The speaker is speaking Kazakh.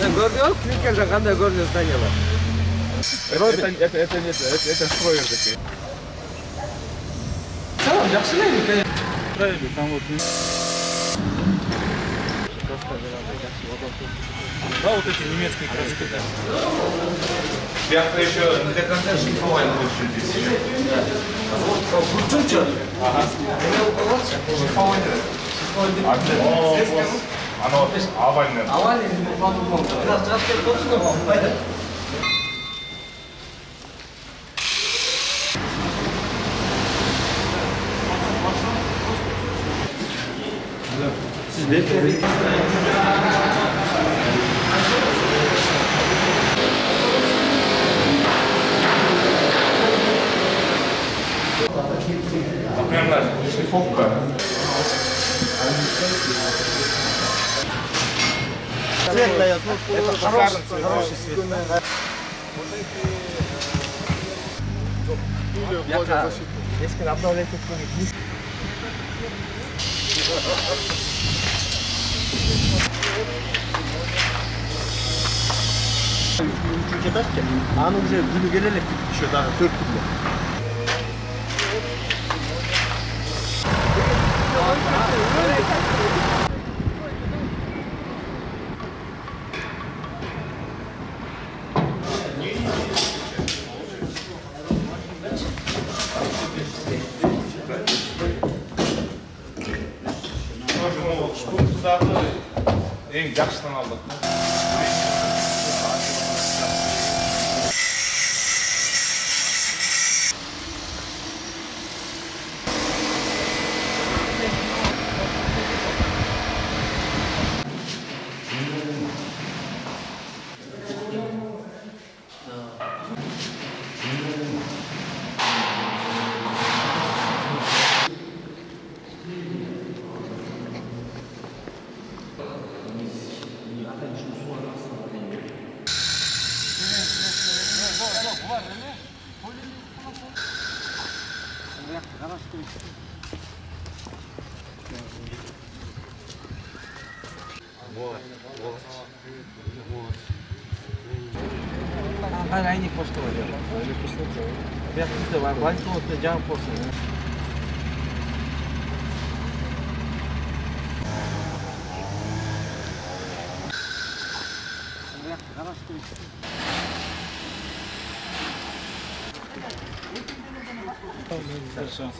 Gördün mü? Türkiye'den kanda gördün Tanyalar. Это строер такой. Tamam, жақсы ма? Правильно, там вот. Да, вот эти немецкие краски, да. Пятка еще не до конца шлифовали больше здесь. Бурчунча. Ага. Оно овальное. Овальный, по-другому. Раз точно пойдет. Например, шлифовка. Цвет дает. Это хороший цвет. Если обновлять это Üçüncü taşça, anı уже günü gelelim еще daha 4 günde. Штуктарды ең жақсыдан алдық. Aynı posta oluyor. Bir posta var. Başka posta cam posta. Хорошо.